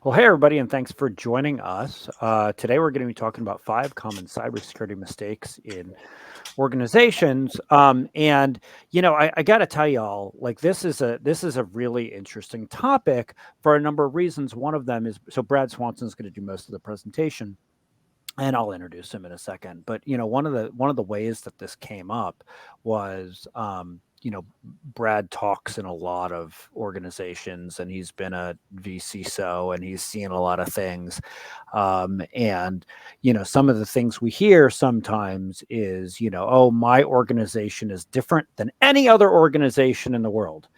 Well, hey, everybody, and thanks for joining us. Today, we're going to be talking about 5 common cybersecurity mistakes in organizations. I got to tell y'all, like this is a really interesting topic for a number of reasons. One of them is so Brad Swanson is going to do most of the presentation, and I'll introduce him in a second. But one of the ways that this came up was, Brad talks in a lot of organizations, and he's been a VCSO, and he's seen a lot of things. And some of the things we hear sometimes is, oh, my organization is different than any other organization in the world.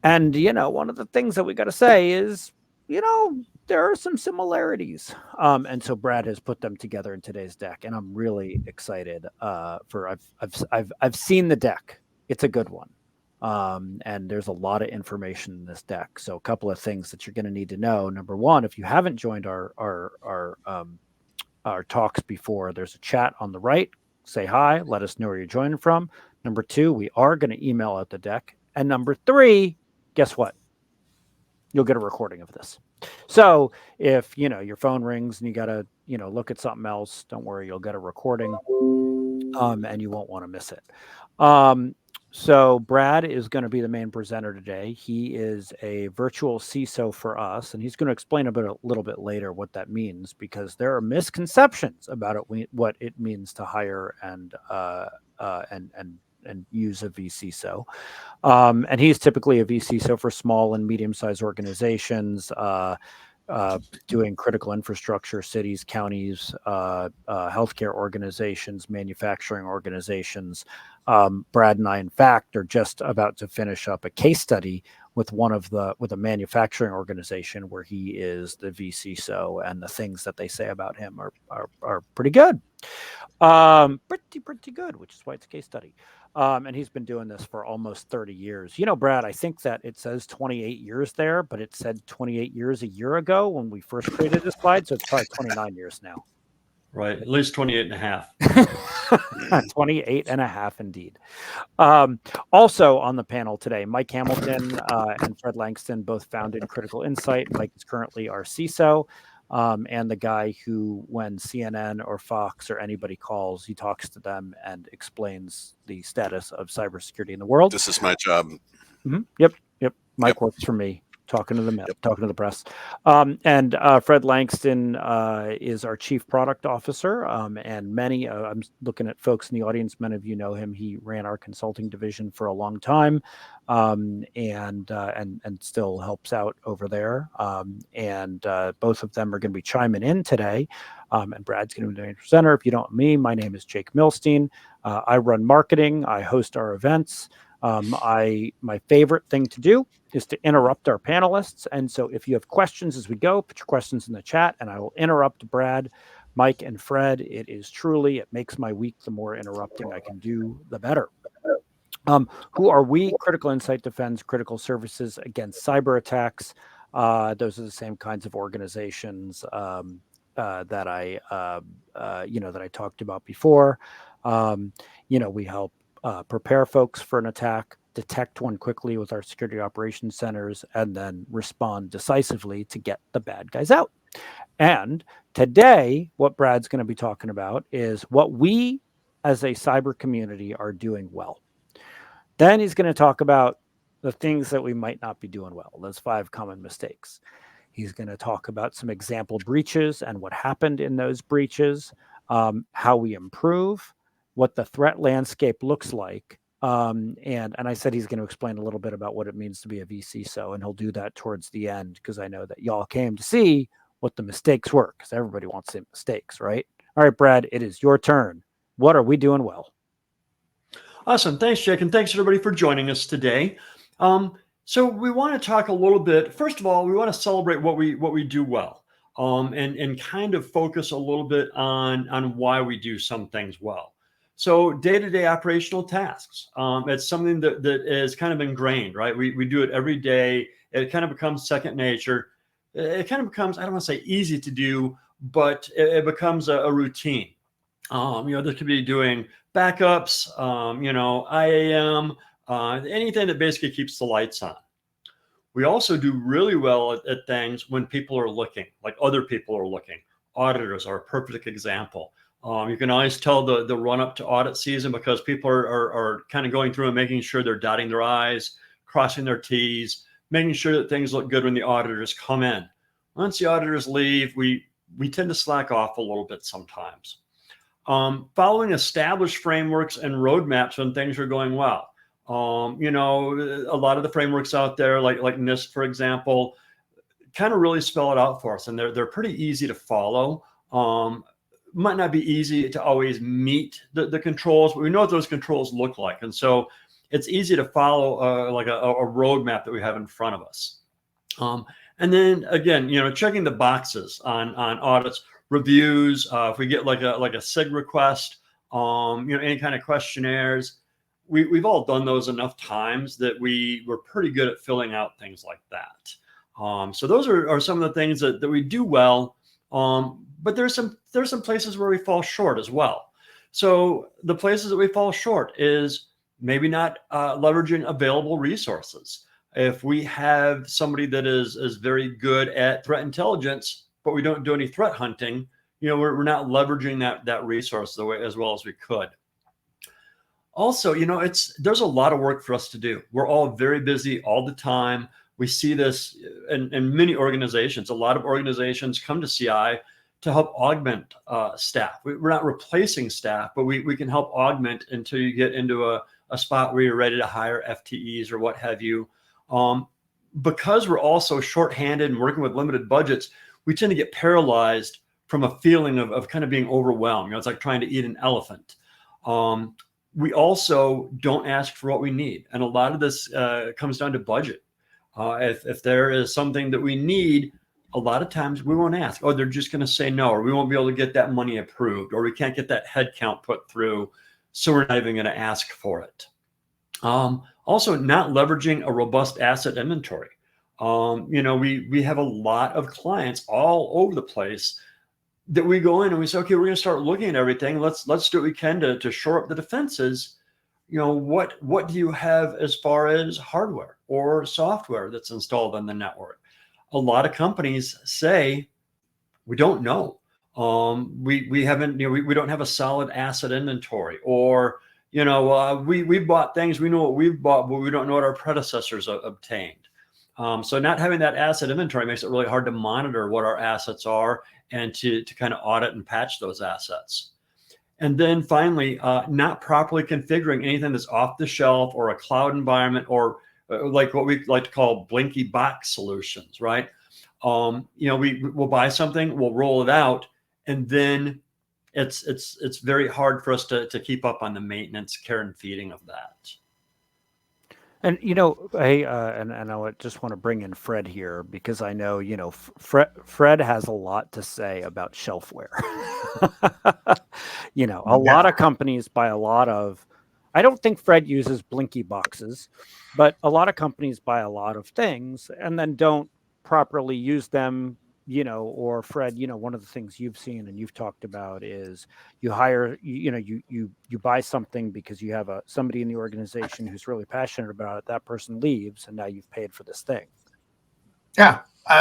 And one of the things that we got to say is, there are some similarities. And so Brad has put them together in today's deck, and I'm really excited. I've seen the deck. It's a good one. And there's a lot of information in this deck. So a couple of things that you're going to need to know. Number one, if you haven't joined our talks before, there's a chat on the right. Say hi. Let us know where you're joining from. Number two, we are going to email out the deck. And number three, guess what? You'll get a recording of this. So if your phone rings and you got to look at something else, don't worry, you'll get a recording, and you won't want to miss it. So Brad is going to be the main presenter today. He is a virtual CISO for us, and he's going to explain a little bit later what that means, because there are misconceptions about it, what it means to hire and use a VCSO. And he's typically a VCSO for small and medium-sized organizations, doing critical infrastructure, cities, counties, healthcare organizations, manufacturing organizations. Brad and I, in fact, are just about to finish up a case study with a manufacturing organization where he is the VCSO, and the things that they say about him are pretty good. Pretty good, which is why it's a case study. And he's been doing this for almost 30 years. Brad, I think that it says 28 years there, but it said 28 years a year ago when we first created this slide. So it's probably 29 years now. Right. At least 28 and a half. 28 and a half, indeed. Also on the panel today, Mike Hamilton and Fred Langston both founded Critical Insight. Mike is currently our CISO. And the guy who, when CNN or Fox or anybody calls, he talks to them and explains the status of cybersecurity in the world. This is my job. Mm-hmm. Yep. Mike works for me, talking to the press. And Fred Langston is our chief product officer. And many, I'm looking at folks in the audience, many of you know him. He ran our consulting division for a long time, and still helps out over there. And both of them are going to be chiming in today. And Brad's going to be the presenter. If you don't know me, my name is Jake Milstein. I run marketing. I host our events. My favorite thing to do is to interrupt our panelists. And so if you have questions as we go, put your questions in the chat, and I will interrupt Brad, Mike, and Fred. It makes my week. The more interrupting I can do, the better. Who are we? Critical Insight defends critical services against cyber attacks. Those are the same kinds of organizations that I talked about before. We help prepare folks for an attack, detect one quickly with our security operations centers, and then respond decisively to get the bad guys out. And today, what Brad's going to be talking about is what we as a cyber community are doing well. Then he's going to talk about the things that we might not be doing well, those 5 common mistakes. He's going to talk about some example breaches and what happened in those breaches, how we improve, what the threat landscape looks like. And I said he's going to explain a little bit about what it means to be a VCSO, and he'll do that towards the end, because I know that y'all came to see what the mistakes were, because everybody wants the mistakes, right? All right, Brad, it is your turn. What are we doing well? Awesome. Thanks, Jake. And thanks, everybody, for joining us today. So we want to talk a little bit. First of all, we want to celebrate what we do well, and kind of focus a little bit on why we do some things well. So day-to-day operational tasks. It's something that is kind of ingrained, right? We do it every day. It kind of becomes second nature. It kind of becomes, I don't want to say easy to do, but it becomes a routine. This could be doing backups, IAM, anything that basically keeps the lights on. We also do really well at things when people are looking, like other people are looking. Auditors are a perfect example. You can always tell the run up to audit season because people are kind of going through and making sure they're dotting their I's, crossing their T's, making sure that things look good when the auditors come in. Once the auditors leave, we tend to slack off a little bit sometimes. Following established frameworks and roadmaps when things are going well. A lot of the frameworks out there, like NIST, for example, kind of really spell it out for us, and they're pretty easy to follow. Might not be easy to always meet the controls, but we know what those controls look like, and so it's easy to follow like a roadmap that we have in front of us. And then again, checking the boxes on audits, reviews. If we get like a SIG request, any kind of questionnaires, we've all done those enough times that we're pretty good at filling out things like that. So those are some of the things that we do well. But there's some places where we fall short as well. So the places that we fall short is maybe not leveraging available resources. If we have somebody that is very good at threat intelligence, but we don't do any threat hunting, we're not leveraging that resource the way as well as we could. Also, there's a lot of work for us to do. We're all very busy all the time. We see this in many organizations. A lot of organizations come to CI to help augment staff. We're not replacing staff, but we can help augment until you get into a spot where you're ready to hire FTEs or what have you. Because we're also shorthanded and working with limited budgets, we tend to get paralyzed from a feeling of kind of being overwhelmed. It's like trying to eat an elephant. We also don't ask for what we need. And a lot of this comes down to budget. If there is something that we need, a lot of times we won't ask. Oh, they're just going to say no, or we won't be able to get that money approved, or we can't get that head count put through, so we're not even going to ask for it. Also, not leveraging a robust asset inventory. We have a lot of clients all over the place that we go in and we say, okay, we're going to start looking at everything. Let's do what we can to shore up the defenses. What do you have as far as hardware or software that's installed on the network? A lot of companies say we don't know. We haven't, we don't have a solid asset inventory, or we bought things, we know what we've bought, but we don't know what our predecessors obtained. So not having that asset inventory makes it really hard to monitor what our assets are and to kind of audit and patch those assets. And then finally, not properly configuring anything that's off the shelf or a cloud environment, or like what we like to call Blinky box solutions, right? We'll buy something, we'll roll it out, and then it's very hard for us to keep up on the maintenance, care, and feeding of that. And I just want to bring in Fred here, because I know Fred has a lot to say about shelfware. A lot of companies buy a lot of. I don't think Fred uses Blinky boxes, but a lot of companies buy a lot of things and then don't properly use them. Or Fred, one of the things you've seen and you've talked about is you hire, you buy something because you have somebody in the organization who's really passionate about it. That person leaves, and now you've paid for this thing. Yeah.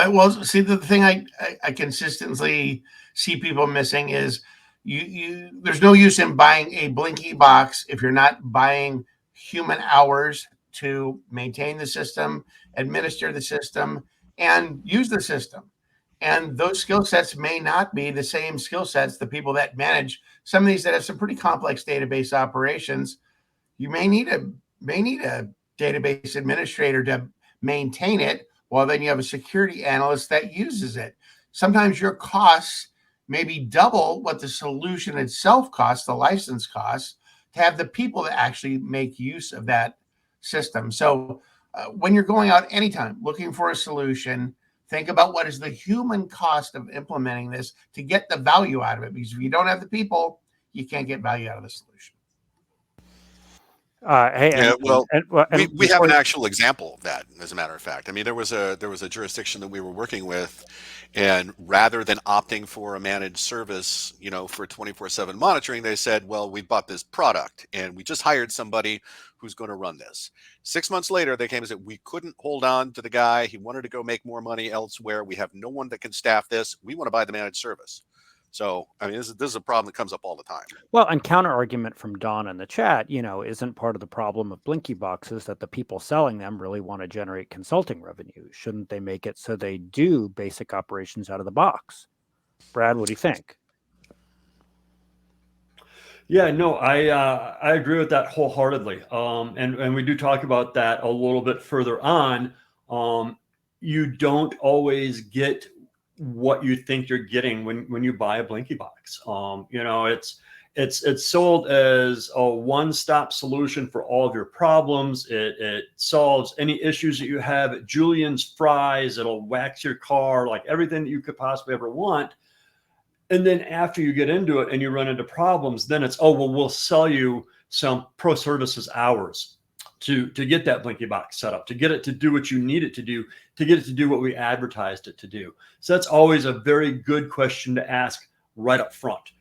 Well, see, the thing I consistently see people missing is there's no use in buying a Blinky box if you're not buying human hours to maintain the system, administer the system, and use the system. And those skill sets may not be the same skill sets the people that manage some of these that have some pretty complex database operations. You may need a database administrator to maintain it, while then you have a security analyst that uses it. Sometimes your costs may be double what the solution itself costs, the license costs, to have the people that actually make use of that system. So when you're going out anytime looking for a solution, think about what is the human cost of implementing this to get the value out of it. Because if you don't have the people, you can't get value out of the solution. Hey, Yeah, well, and we have an before, actual example of that, as a matter of fact. I mean, there was a jurisdiction that we were working with, and rather than opting for a managed service, for 24/7 monitoring, they said, "Well, we bought this product, and we just hired somebody who's going to run this." 6 months later, they came and said, "We couldn't hold on to the guy. He wanted to go make more money elsewhere. We have no one that can staff this. We want to buy the managed service." So, I mean, this is a problem that comes up all the time. well, and counter argument from Don in the chat, isn't part of the problem of Blinky Boxes that the people selling them really want to generate consulting revenue? Shouldn't they make it so they do basic operations out of the box? Brad, what do you think? Yeah, no, I agree with that wholeheartedly. And we do talk about that a little bit further on. You don't always get what you think you're getting when you buy a Blinky box. It's sold as a one-stop solution for all of your problems. It solves any issues that you have at Julian's Fries. It'll wax your car, like everything that you could possibly ever want. And then after you get into it and you run into problems, then it's, oh, well, we'll sell you some pro services hours to get that Blinky box set up, to get it to do what you need it to do, to get it to do what we advertised it to do. So that's always a very good question to ask right up front.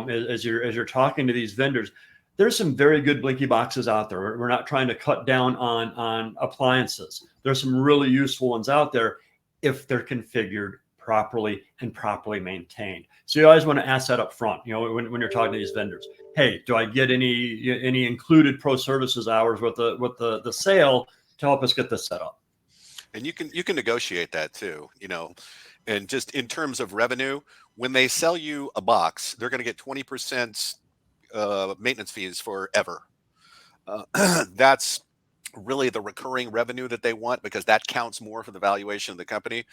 As you're talking to these vendors, there's some very good Blinky boxes out there. We're not trying to cut down on appliances. There's some really useful ones out there if they're configured properly and properly maintained. So you always want to ask that up front, when you're talking to these vendors. Hey, do I get any included pro services hours with the sale to help us get this set up? And you can negotiate that too, and just in terms of revenue, when they sell you a box, they're going to get 20% maintenance fees forever. That's really the recurring revenue that they want, because that counts more for the valuation of the company.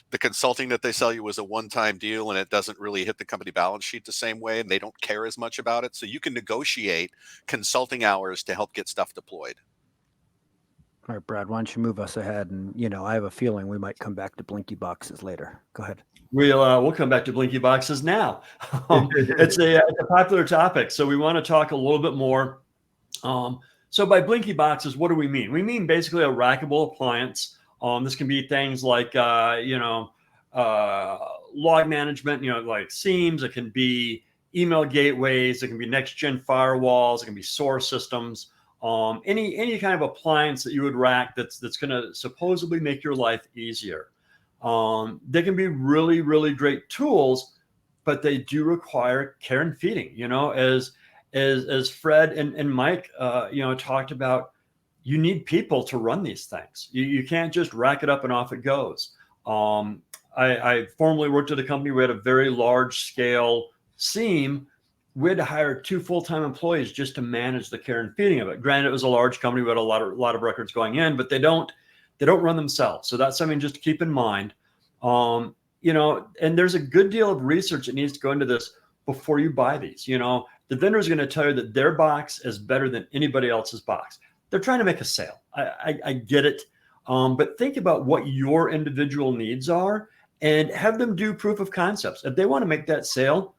The consulting that they sell you is a one-time deal, and it doesn't really hit the company balance sheet the same way, and they don't care as much about it. So you can negotiate consulting hours to help get stuff deployed. All right, Brad, why don't you move us ahead? And, I have a feeling we might come back to Blinky Boxes later. Go ahead. We'll come back to Blinky Boxes now. It's a popular topic, so we want to talk a little bit more. So by Blinky Boxes, what do we mean? We mean basically a rackable appliance. This can be things like log management, like Seams. It can be email gateways. It can be next-gen firewalls. It can be source systems. Any kind of appliance that you would rack that's going to supposedly make your life easier. They can be really, really great tools, but they do require care and feeding. As Fred and Mike, talked about, you need people to run these things. You can't just rack it up and off it goes. I formerly worked at a company. We had a very large scale Seam. We had to hire 2 full-time employees just to manage the care and feeding of it. Granted, it was a large company. We had a lot of records going in, but they don't run themselves. So that's something just to keep in mind. And there's a good deal of research that needs to go into this before you buy these. The vendor is going to tell you that their box is better than anybody else's box. They're trying to make a sale. I get it. But think about what your individual needs are and have them do proof of concepts. If they want to make that sale,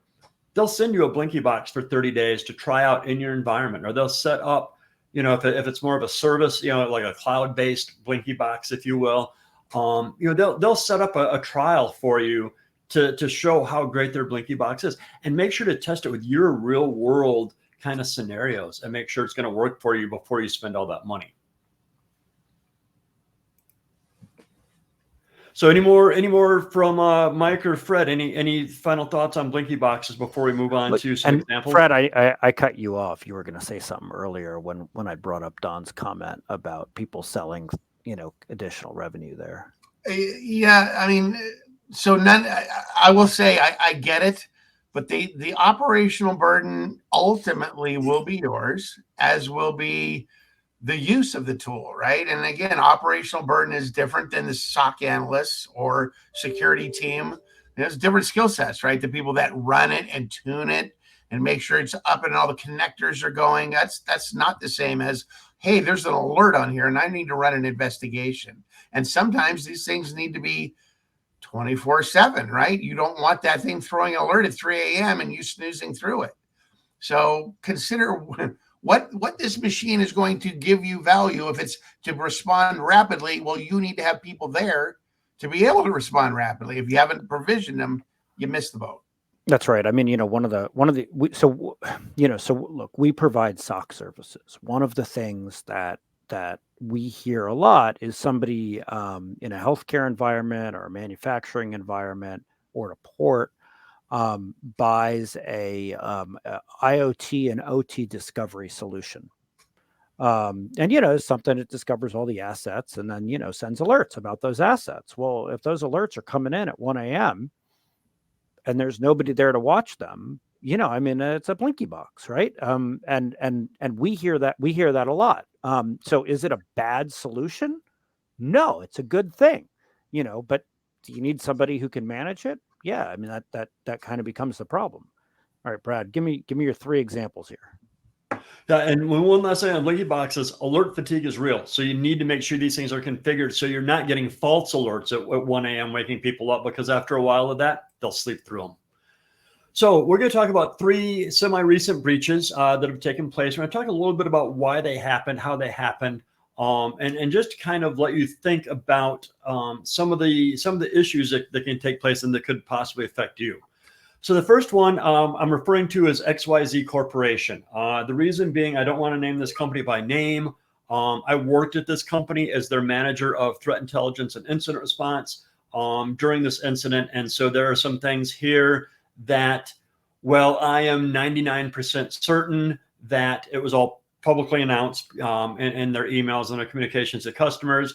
they'll send you a Blinky box for 30 days to try out in your environment, or they'll set up, if it's more of a service, like a cloud-based Blinky box, if you will, they'll set up a trial for you to show how great their Blinky box is, and make sure to test it with your real world kind of scenarios and make sure it's going to work for you before you spend all that money. So any more from Mike or Fred? Any final thoughts on Blinky boxes before we move on to some examples? Fred, I cut you off. You were going to say something earlier when I brought up Don's comment about people selling, additional revenue there. Yeah, I mean, so I will say I get it, but the operational burden ultimately will be yours, as will be the use of the tool, right? And again, operational burden is different than the SOC analysts or security team. There's different skill sets, right? The people that run it and tune it and make sure it's up and all the connectors are going. That's not the same as, hey, there's an alert on here and I need to run an investigation. And sometimes these things need to be 24/7, right? You don't want that thing throwing an alert at 3 a.m. and you snoozing through it. So consider what this machine is going to give you value. If it's to respond rapidly, well, you need to have people there to be able to respond rapidly. If you haven't provisioned them, you miss the boat. That's right. I mean, so look, we provide SOC services. One of the things that we hear a lot is somebody in a healthcare environment or a manufacturing environment or a port buys a IoT and OT discovery solution. And something that discovers all the assets and then sends alerts about those assets. Well, if those alerts are coming in at 1 a.m. and there's nobody there to watch them, I mean, it's a blinky box, right? And we hear that a lot. So is it a bad solution? No, it's a good thing, but do you need somebody who can manage it? Yeah, I mean, that kind of becomes the problem. All right, Brad, give me your 3 examples here. Yeah, and one last thing on Blinky Boxes, alert fatigue is real. So you need to make sure these things are configured so you're not getting false alerts at 1 a.m. waking people up, because after a while of that, they'll sleep through them. So we're going to talk about 3 semi-recent breaches that have taken place. We're going to talk a little bit about why they happened, how they happened, and just kind of let you think about some of the issues that can take place and that could possibly affect you. So the first one I'm referring to as XYZ Corporation. The reason being, I don't want to name this company by name. I worked at this company as their manager of threat intelligence and incident response during this incident. And so there are some things here that, well, I am 99% certain that it was all publicly announced in their emails and their communications to customers.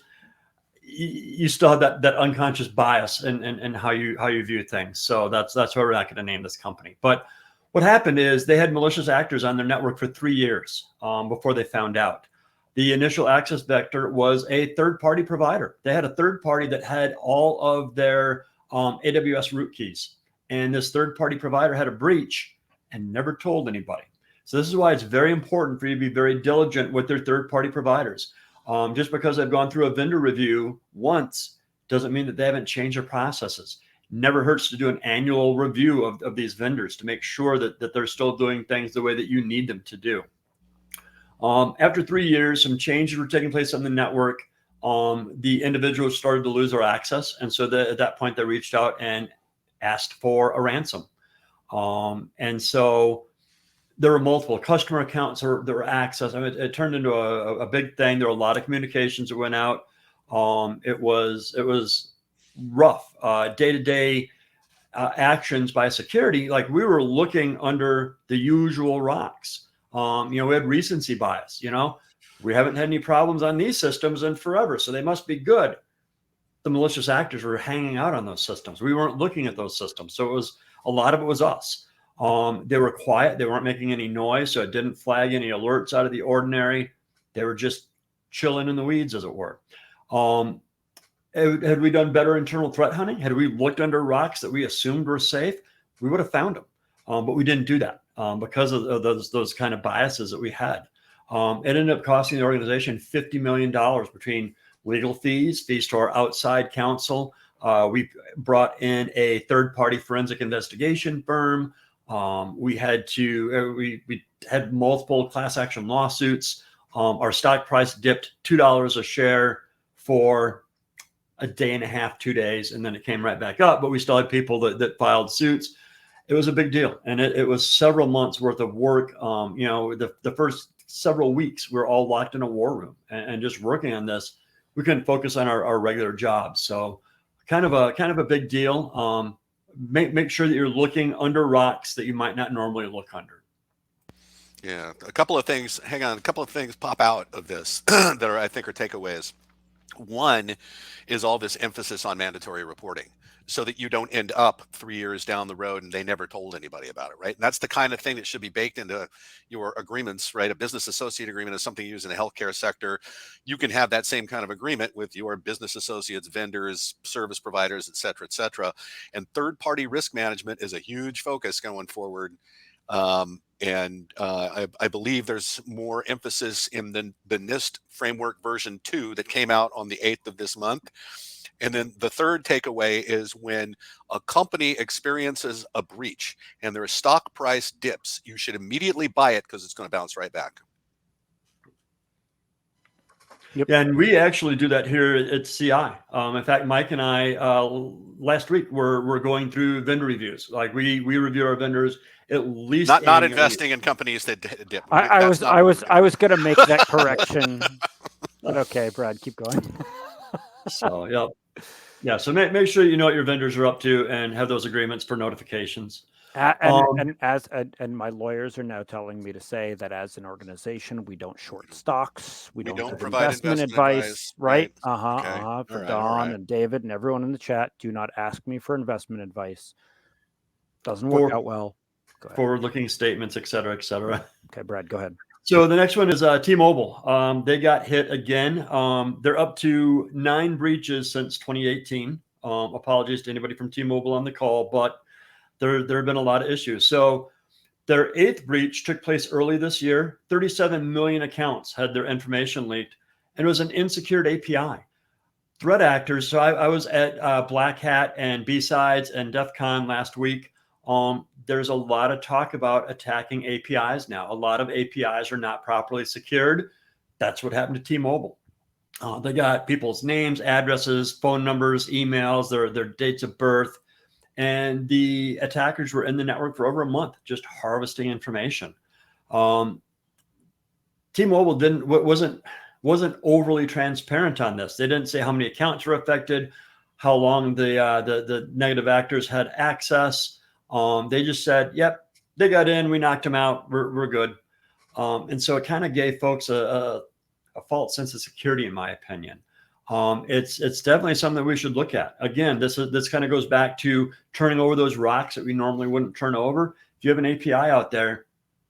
You still have that unconscious bias in how you view things. So that's why we're not going to name this company. But what happened is they had malicious actors on their network for 3 years before they found out. The initial access vector was a third-party provider. They had a third party that had all of their AWS root keys. And this third-party provider had a breach and never told anybody. So this is why it's very important for you to be very diligent with their third-party providers. Just because they've gone through a vendor review once doesn't mean that they haven't changed their processes. Never hurts to do an annual review of these vendors to make sure that they're still doing things the way that you need them to do. After 3 years, some changes were taking place on the network. The individuals started to lose their access. And so at that point, they reached out and asked for a ransom. And so there were multiple customer accounts that were accessed. I mean, it turned into a big thing. There were a lot of communications that went out. It was rough. Day-to-day actions by security, like we were looking under the usual rocks. We had recency bias. We haven't had any problems on these systems in forever, so they must be good. The malicious actors were hanging out on those systems. We weren't looking at those systems, so a lot of it was us. They were quiet. They weren't making any noise, so it didn't flag any alerts out of the ordinary. They were just chilling in the weeds, as it were. Had we done better internal threat hunting? Had we looked under rocks that we assumed were safe? We would have found them, but we didn't do that because of those kind of biases that we had. It ended up costing the organization $50 million between legal fees to our outside counsel. We brought in a third-party forensic investigation firm. We had multiple class action lawsuits. Our stock price dipped $2 a share for a day and a half, 2 days, and then it came right back up. But we still had people that filed suits. It was a big deal, and it was several months worth of work. The first several weeks we were all locked in a war room and just working on this. We couldn't focus on our regular jobs. So kind of a big deal. Make sure that you're looking under rocks that you might not normally look under. Yeah, a couple of things pop out of this that I think are takeaways. One is all this emphasis on mandatory reporting so that you don't end up 3 years down the road and they never told anybody about it, right? And that's the kind of thing that should be baked into your agreements, right? A business associate agreement is something used in the healthcare sector. You can have that same kind of agreement with your business associates, vendors, service providers, et cetera, et cetera. And third-party risk management is a huge focus going forward. I believe there's more emphasis in the NIST framework version 2 that came out on the 8th of this month. And then the third takeaway is when a company experiences a breach and their stock price dips, you should immediately buy it because it's going to bounce right back. Yep. Yeah, and we actually do that here at CI. In fact, Mike and I last week we're going through vendor reviews. Like we review our vendors at least Not annually. investing in companies that dip. I That's was not I what was we're I doing. was gonna make that correction, but okay, Brad, keep going. So yeah. So make sure you know what your vendors are up to and have those agreements for notifications. And my lawyers are now telling me to say that as an organization, we don't short stocks, we We don't don't give provide investment investment advice, advice, right? right? Okay. For All Don right. and David and everyone in the chat, do not ask me for investment advice. Doesn't work For out well. Go ahead. forward-looking statements, et cetera, et cetera. Okay, Brad, go ahead. So the next one is T-Mobile. They got hit again. They're up to 9 breaches since 2018. Apologies to anybody from T-Mobile on the call, but there have been a lot of issues. So their 8th breach took place early this year. 37 million accounts had their information leaked, and it was an unsecured API. Threat actors. So I was at Black Hat and B-Sides and DEF CON last week. There's a lot of talk about attacking APIs now. A lot of APIs are not properly secured. That's what happened to T-Mobile. They got people's names, addresses, phone numbers, emails, their dates of birth, and the attackers were in the network for over a month, just harvesting information. T-Mobile wasn't overly transparent on this. They didn't say how many accounts were affected, how long the negative actors had access. They just said, "Yep, they got in. We knocked them out. We're good." And so it kind of gave folks a false sense of security, in my opinion. It's definitely something that we should look at. Again, this kind of goes back to turning over those rocks that we normally wouldn't turn over. If you have an API out there,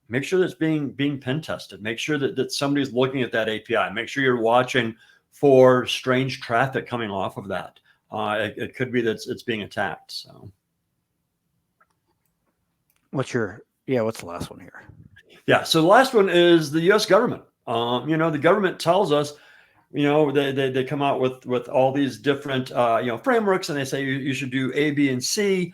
make sure that's being pen tested. Make sure that somebody's looking at that API. Make sure you're watching for strange traffic coming off of that. It could be that it's being attacked. So, What's the last one here? yeah. So the last one is the U.S. government. The government tells us, they come out with all these different frameworks, and they say you should do A, B, and C.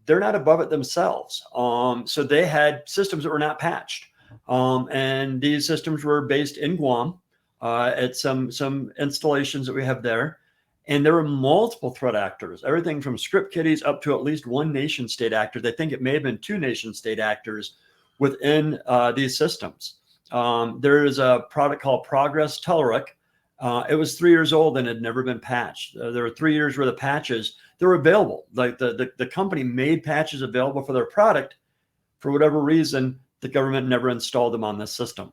They're not above it themselves. So they had systems that were not patched. And these systems were based in Guam at some installations that we have there. And there were multiple threat actors, everything from script kiddies up to at least one nation state actor. They think it may have been 2 nation state actors within these systems. There is a product called Progress Telerik. It was 3 years old and had never been patched. There were 3 years worth of patches. They were available. Like the company made patches available for their product. For whatever reason, the government never installed them on this system.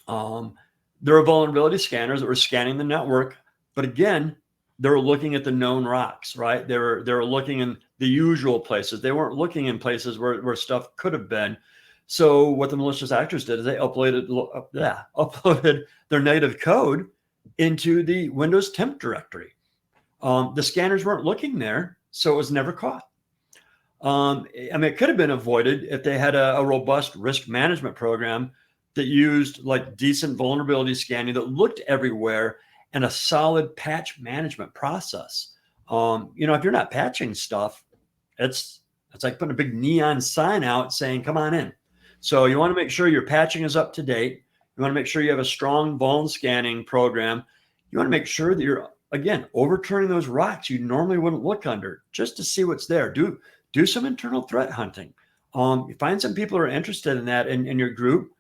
There were vulnerability scanners that were scanning the network, but again, they were looking at the known rocks, right? They were looking in the usual places. They weren't looking in places where stuff could have been. So what the malicious actors did is they uploaded their native code into the Windows temp directory. The scanners weren't looking there, so it was never caught. It could have been avoided if they had a robust risk management program that used like decent vulnerability scanning that looked everywhere and a solid patch management process. If you're not patching stuff, it's like putting a big neon sign out saying, "Come on in." So you want to make sure your patching is up to date. You want to make sure you have a strong vuln scanning program. You want to make sure that you're, again, overturning those rocks you normally wouldn't look under just to see what's there. Do some internal threat hunting. You find some people who are interested in that in your group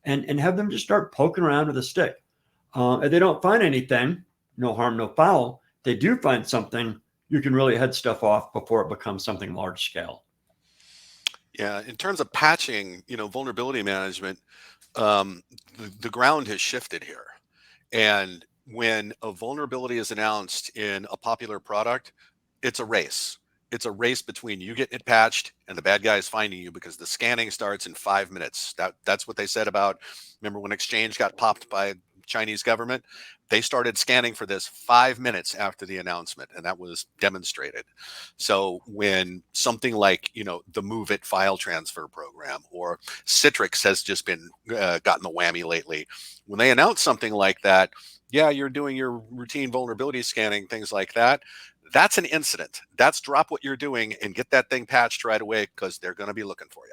and have them just start poking around with a stick. If they don't find anything, no harm, no foul. If they do find something, you can really head stuff off before it becomes something large scale. Yeah, in terms of patching, vulnerability management, the ground has shifted here. And when a vulnerability is announced in a popular product, it's a race. It's a race between you getting it patched and the bad guys finding you, because the scanning starts in 5 minutes. That's what they said about, remember when Exchange got popped by Chinese government? They started scanning for this 5 minutes after the announcement, and that was demonstrated. So when something like, the Move It file transfer program or Citrix has just been gotten the whammy lately, when they announce something like that, yeah, you're doing your routine vulnerability scanning, things like that. That's an incident. That's drop what you're doing and get that thing patched right away, because they're going to be looking for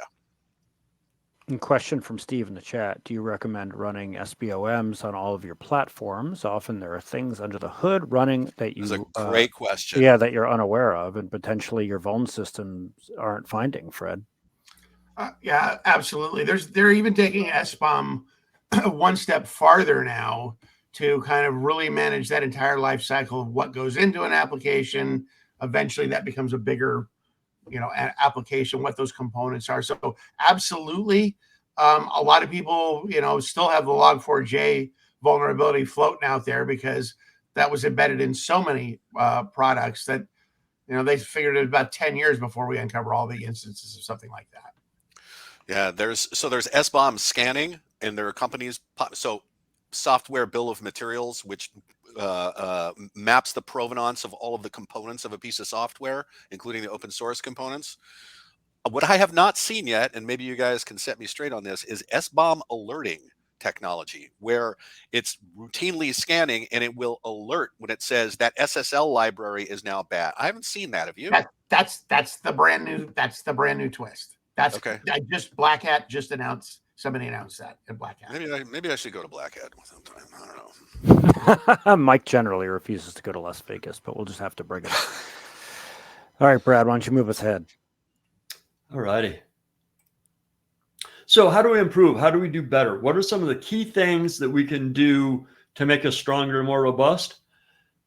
you. And question from Steve in the chat. Do you recommend running SBOMs on all of your platforms? Often there are things under the hood running that That's a you, great question. yeah, that you're unaware of and potentially your vuln systems aren't finding, Fred. Yeah, absolutely. They're even taking SBOM one step farther now to kind of really manage that entire life cycle of what goes into an application. Eventually, that becomes a bigger, application, what those components are. So, absolutely, a lot of people, still have the Log4j vulnerability floating out there because that was embedded in so many products that they figured it about 10 years before we uncover all the instances of something like that. Yeah, there's SBOM scanning, and there are companies. So software bill of materials, which maps the provenance of all of the components of a piece of software, including the open source components. What I have not seen yet, and maybe you guys can set me straight on this, is SBOM alerting technology, where it's routinely scanning and it will alert when it says that SSL library is now bad. I haven't seen that. Have you? That's the brand new twist. That's okay. Black Hat just announced. Somebody announced that at Black Hat. Maybe I should go to Black Hat sometime. I don't know. Mike generally refuses to go to Las Vegas, but we'll just have to bring it up. All right, Brad, why don't you move us ahead? All righty. So how do we improve? How do we do better? What are some of the key things that we can do to make us stronger and more robust?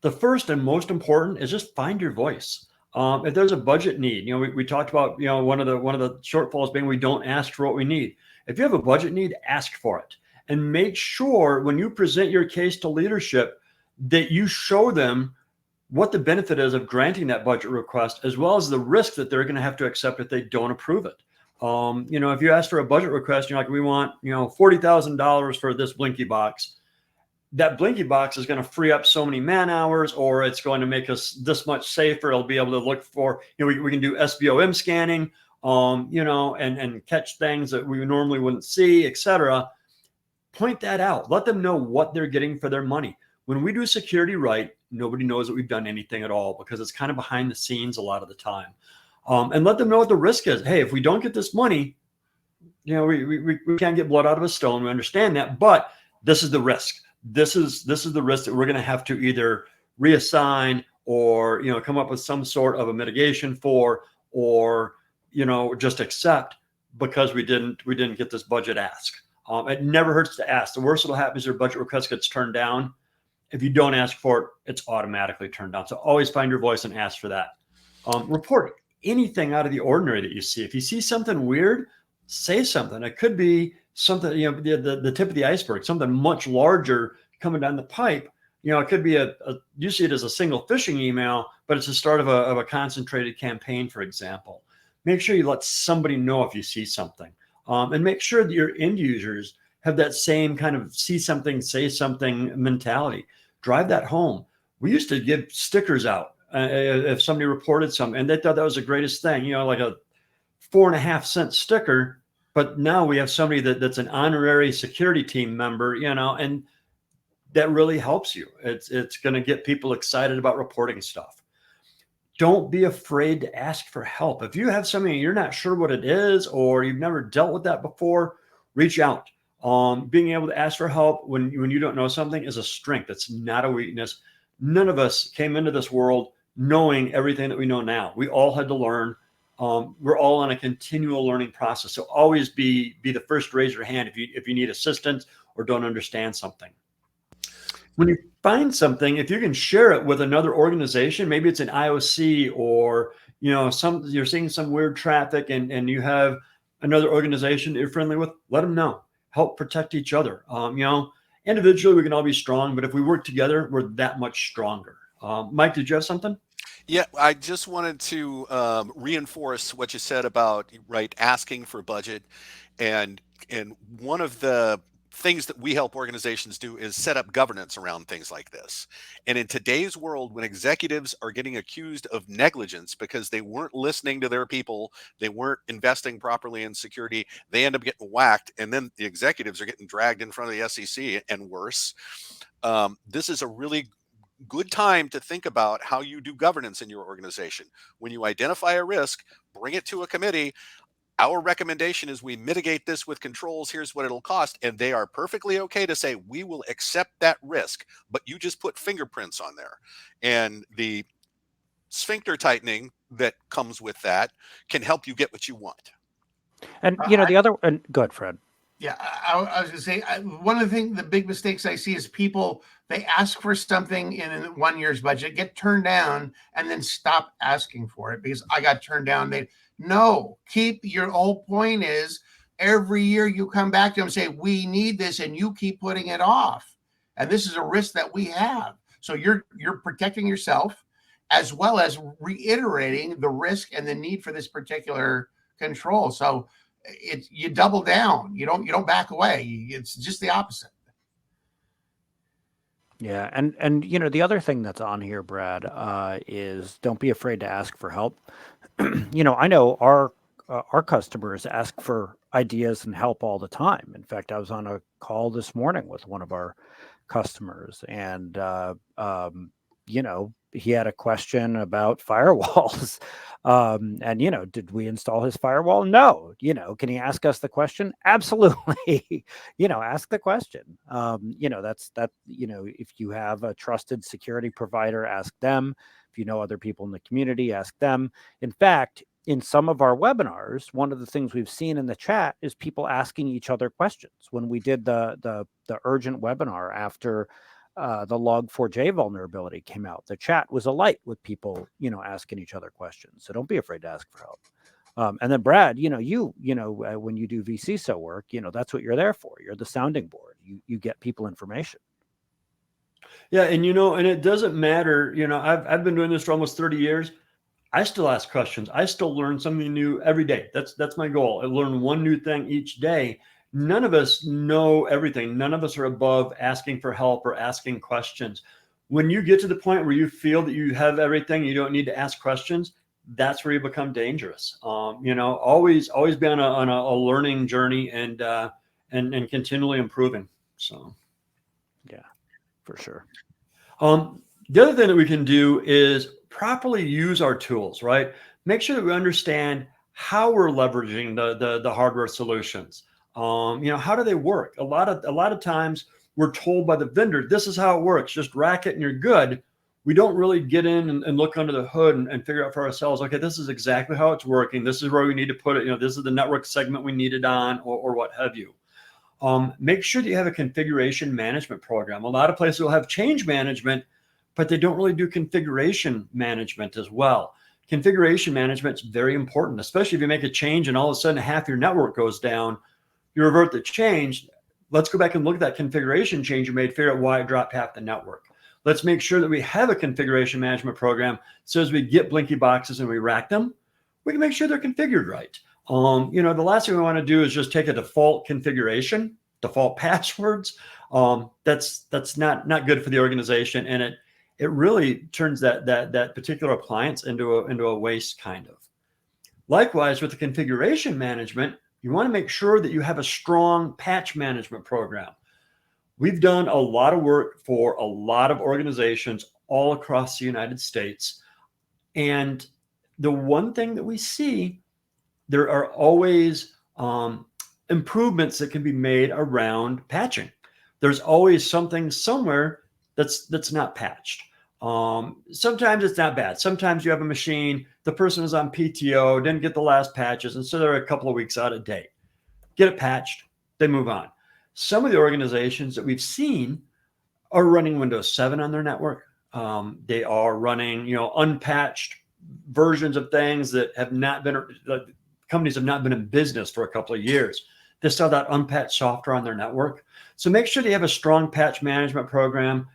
The first and most important is just find your voice. If there's a budget need, we talked about, one of the shortfalls being we don't ask for what we need. If you have a budget need, ask for it. And make sure when you present your case to leadership that you show them what the benefit is of granting that budget request, as well as the risk that they're going to have to accept if they don't approve it. If you ask for a budget request, you're like, we want, $40,000 for this Blinky box. That Blinky box is going to free up so many man hours, or it's going to make us this much safer. It'll be able to look for, we can do SBOM scanning, and catch things that we normally wouldn't see, etc. Point that out. Let them know what they're getting for their money. When we do security right, nobody knows that we've done anything at all because it's kind of behind the scenes a lot of the time. And let them know what the risk is. Hey, if we don't get this money, we can't get blood out of a stone. We understand that, but this is the risk. This is the risk that we're going to have to either reassign or come up with some sort of a mitigation for, or just accept because we didn't get this budget ask. It never hurts to ask. The worst that'll happen is your budget request gets turned down. If you don't ask for it, it's automatically turned down. So always find your voice and ask for that. Report anything out of the ordinary that you see. If you see something weird, say something. It could be something, the tip of the iceberg, something much larger coming down the pipe. It could be you see it as a single phishing email, but it's the start of a concentrated campaign, for example. Make sure you let somebody know if you see something, and make sure that your end users have that same kind of see something, say something mentality. Drive that home. We used to give stickers out if somebody reported something, and they thought that was the greatest thing, like a 4.5-cent sticker. But now we have somebody that's an honorary security team member, and that really helps you. It's going to get people excited about reporting stuff. Don't be afraid to ask for help. If you have something you're not sure what it is, or you've never dealt with that before, reach out. Being able to ask for help when you don't know something is a strength. It's not a weakness. None of us came into this world knowing everything that we know now. We all had to learn. We're all on a continual learning process. So always be the first to raise your hand if you need assistance or don't understand something. When you find something, if you can share it with another organization, maybe it's an IOC, or you're seeing some weird traffic and you have another organization that you're friendly with, let them know. Help protect each other. Individually we can all be strong, but if we work together, we're that much stronger. Mike, did you have something? Yeah, I just wanted to reinforce what you said about asking for budget, and one of the things that we help organizations do is set up governance around things like this. And in today's world, when executives are getting accused of negligence because they weren't listening to their people, they weren't investing properly in security, they end up getting whacked, and then the executives are getting dragged in front of the SEC and worse. This is a really good time to think about how you do governance in your organization. When you identify a risk, bring it to a committee. our recommendation is we mitigate this with controls. Here's what it'll cost. And they are perfectly okay to say, we will accept that risk, but you just put fingerprints on there. And the sphincter tightening that comes with that can help you get what you want. And the other, and go ahead, Fred. Yeah, I was going to say, one of the big mistakes I see is people, they ask for something in 1 year's budget, get turned down, and then stop asking for it because I got turned down. No, your whole point is every year you come back to them and say, we need this, and you keep putting it off. And this is a risk that we have. So you're protecting yourself as well as reiterating the risk and the need for this particular control. So you double down. You don't back away. It's just the opposite. Yeah, and the other thing that's on here, Brad, is don't be afraid to ask for help. I know our customers ask for ideas and help all the time. In fact, I was on a call this morning with one of our customers, and he had a question about firewalls. And did we install his firewall? No. Can he ask us the question? Absolutely. Ask the question. If you have a trusted security provider, ask them. If you know other people in the community, ask them. In fact, in some of our webinars, one of the things we've seen in the chat is people asking each other questions. When we did the urgent webinar after the Log4j vulnerability came out, the chat was alight with people, asking each other questions. So don't be afraid to ask for help. And then Brad, when you do vCISO work, that's what you're there for. You're the sounding board. You get people information. Yeah, and and it doesn't matter. I've been doing this for almost 30 years. I still ask questions. I still learn something new every day. That's my goal. I learn one new thing each day. None of us know everything. None of us are above asking for help or asking questions. When you get to the point where you feel that you have everything, you don't need to ask questions, that's where you become dangerous. Always be on a learning journey and continually improving. So, yeah, for sure. The other thing that we can do is properly use our tools, right? Make sure that we understand how we're leveraging the hardware solutions. How do they work? A lot of times we're told by the vendor, this is how it works, just rack it and you're good. We don't really get in and look under the hood and figure out for ourselves, okay, this is exactly how it's working. This is where we need to put it. This is the network segment we need it on, or what have you. Make sure that you have a configuration management program. A lot of places will have change management, but they don't really do configuration management as well. Configuration management is very important, especially if you make a change and all of a sudden half your network goes down. You revert the change. Let's go back and look at that configuration change you made, figure out why it dropped half the network. Let's make sure that we have a configuration management program so as we get Blinky Boxes and we rack them, we can make sure they're configured right. The last thing we want to do is just take a default configuration, default passwords. That's not good for the organization, and it really turns that particular appliance into a waste kind of. Likewise, with the configuration management, you want to make sure that you have a strong patch management program. We've done a lot of work for a lot of organizations all across the United States. And the one thing that we see, there are always improvements that can be made around patching. There's always something somewhere that's not patched. Sometimes it's not bad. Sometimes you have a machine, the person is on PTO, didn't get the last patches, and so they're a couple of weeks out of date. Get it patched, they move on. Some of the organizations that we've seen are running Windows 7 on their network. They are running, unpatched versions of things that have not been, companies have not been in business for a couple of years. They still have that unpatched software on their network. So make sure that you have a strong patch management program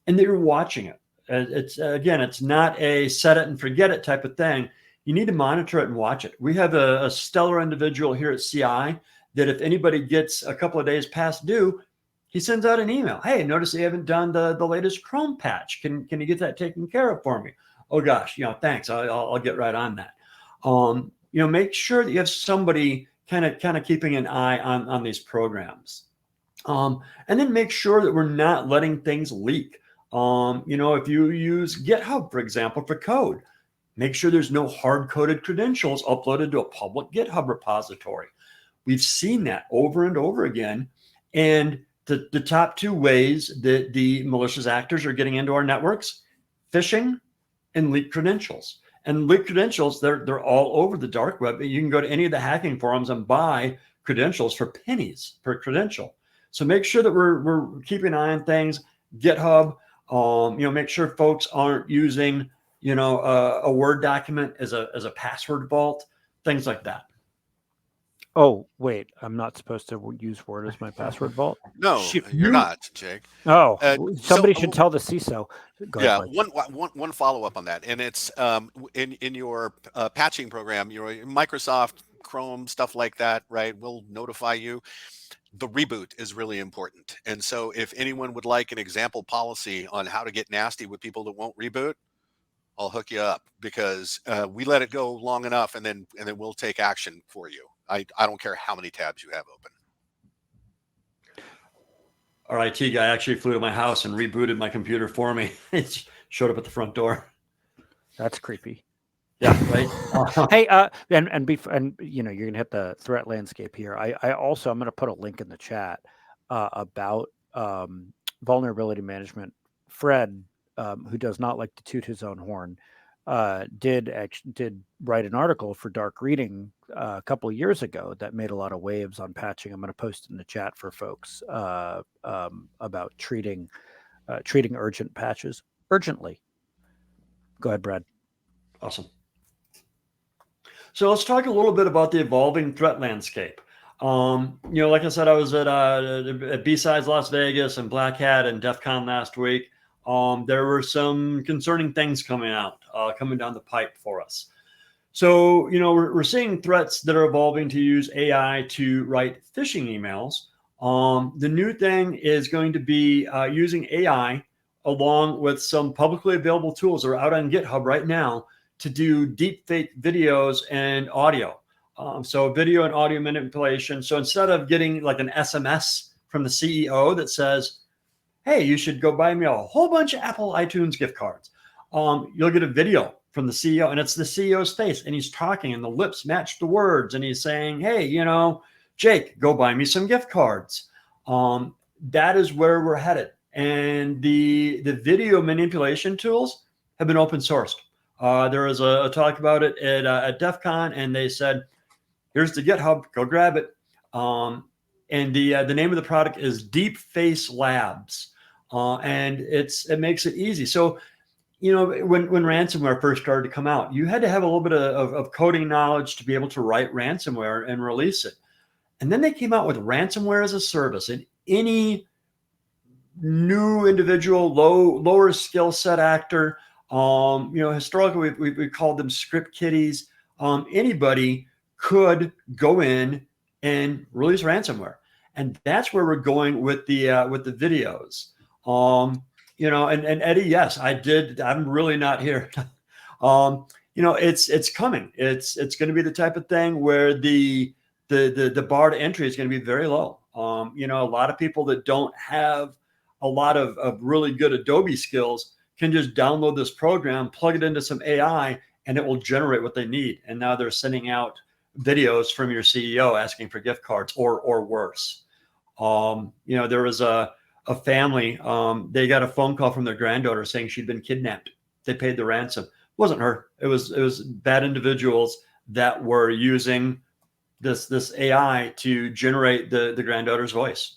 and that you're watching it. It's not a set it and forget it type of thing. You need to monitor it and watch it. We have a stellar individual here at CI that if anybody gets a couple of days past due, he sends out an email. Hey, notice they haven't done the latest Chrome patch. Can you get that taken care of for me? Oh gosh, thanks. I'll get right on that. Make sure that you have somebody kind of keeping an eye on these programs. And then make sure that we're not letting things leak. If you use GitHub, for example, for code, Make sure there's no hard-coded credentials uploaded to a public GitHub repository. We've seen that over and over again. And the top two ways that the malicious actors are getting into our networks, phishing and leaked credentials. And leaked credentials, they're all over the dark web. You can go to any of the hacking forums and buy credentials for pennies per credential. So make sure that we're keeping an eye on things. GitHub, make sure folks aren't using, a Word document as a password vault, things like that. Oh, wait, I'm not supposed to use Word as my password vault? No, Shoot, you're not, Jake. Oh, So- somebody should tell the CISO. Go Yeah, ahead, Mike. one follow up on that, and it's in your patching program, your Microsoft Chrome stuff like that, right? Will notify you. The reboot is really important, and so if anyone would like an example policy on how to get nasty with people that won't reboot, I'll hook you up, because we let it go long enough, and then we'll take action for you. I don't care how many tabs you have open. Our IT guy actually flew to my house and rebooted my computer for me. It showed up at the front door. That's creepy. Yeah, right. Hey, and you're gonna hit the threat landscape here. I'm gonna put a link in the chat about vulnerability management. Fred, who does not like to toot his own horn, did write an article for Dark Reading a couple of years ago that made a lot of waves on patching. I'm going to post in the chat for folks about treating urgent patches urgently. Go ahead, Brad. Awesome. So let's talk a little bit about the evolving threat landscape. Like I said, I was at B-Sides Las Vegas and Black Hat and DEF CON last week. There were some concerning things coming down the pipe for us. So, we're seeing threats that are evolving to use AI to write phishing emails. The new thing is going to be using AI along with some publicly available tools that are out on GitHub right now to do deep fake videos and audio. So video and audio manipulation. So instead of getting like an SMS from the CEO that says, hey, you should go buy me a whole bunch of Apple iTunes gift cards, you'll get a video from the CEO, and it's the CEO's face, and he's talking, and the lips match the words, and he's saying, hey, Jake, go buy me some gift cards. That is where we're headed. And the video manipulation tools have been open sourced. There was a talk about it at DEF CON, and they said, here's the GitHub, go grab it. And the name of the product is Deep Face Labs, and it makes it easy. So, when ransomware first started to come out, you had to have a little bit of coding knowledge to be able to write ransomware and release it. And then they came out with ransomware as a service, and any new individual, lower skill set actor, historically we called them script kiddies. Anybody could go in and release ransomware, and that's where we're going with the videos. And Eddie, yes, I did. I'm really not here. It's coming. It's going to be the type of thing where the bar to entry is going to be very low. A lot of people that don't have a lot of really good Adobe skills can just download this program, plug it into some AI, and it will generate what they need. And now they're sending out videos from your CEO asking for gift cards or worse. There was a family, they got a phone call from their granddaughter saying she'd been kidnapped. They paid the ransom. It wasn't her. It was bad individuals that were using this AI to generate the granddaughter's voice.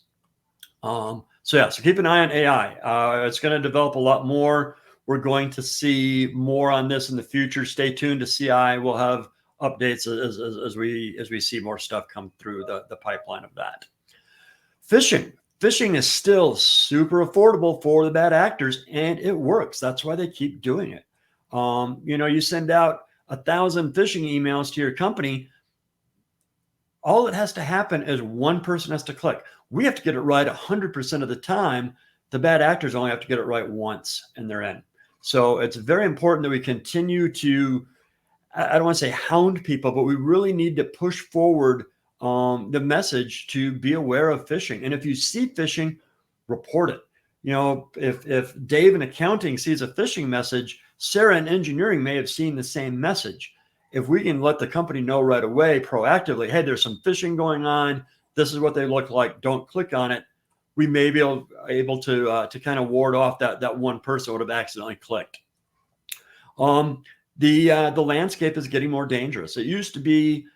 So keep an eye on AI. It's going to develop a lot more. We're going to see more on this in the future. Stay tuned to CI. We'll have updates as we see more stuff come through the pipeline of that. Phishing is still super affordable for the bad actors, and it works. That's why they keep doing it. You send out 1,000 phishing emails to your company. All that has to happen is one person has to click. We have to get it right 100% of the time. The bad actors only have to get it right once, and they're in. So it's very important that we continue to, I don't want to say hound people, but we really need to push forward the message to be aware of phishing. And if you see phishing, report it. if Dave in accounting sees a phishing message, Sarah in engineering may have seen the same message. If we can let the company know right away proactively, hey, there's some phishing going on, this is what they look like, don't click on it, we may be able to kind of ward off that one person would have accidentally clicked. The landscape is getting more dangerous. It used to be,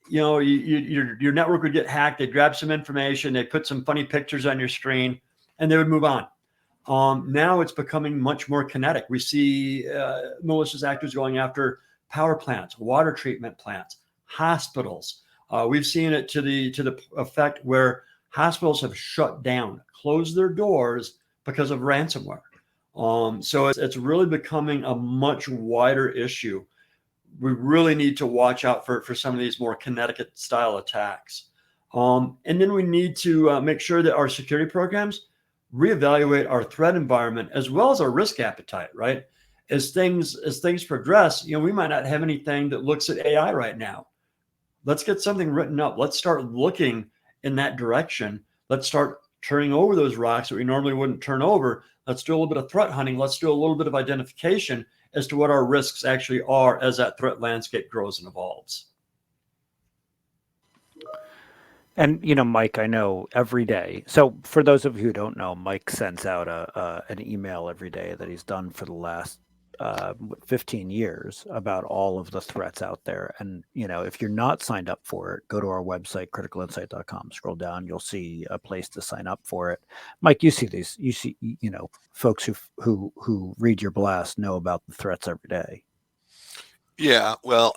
your network would get hacked, they'd grab some information, they'd put some funny pictures on your screen, and they would move on. Now it's becoming much more kinetic. We see malicious actors going after power plants, water treatment plants, hospitals. We've seen it to the effect where hospitals have shut down, closed their doors because of ransomware. So it's really becoming a much wider issue. We really need to watch out for some of these more kinetic style attacks. And then we need to make sure that our security programs reevaluate our threat environment as well as our risk appetite, right? As things progress, we might not have anything that looks at AI right now. Let's get something written up. Let's start looking in that direction. Let's start turning over those rocks that we normally wouldn't turn over. Let's do a little bit of threat hunting. Let's do a little bit of identification as to what our risks actually are as that threat landscape grows and evolves. And, Mike, I know every day. So for those of you who don't know, Mike sends out an email every day that he's done for the last 15 years about all of the threats out there. And, if you're not signed up for it, go to our website, criticalinsight.com, scroll down, you'll see a place to sign up for it. Mike, you see, folks who read your blast know about the threats every day. Yeah, well,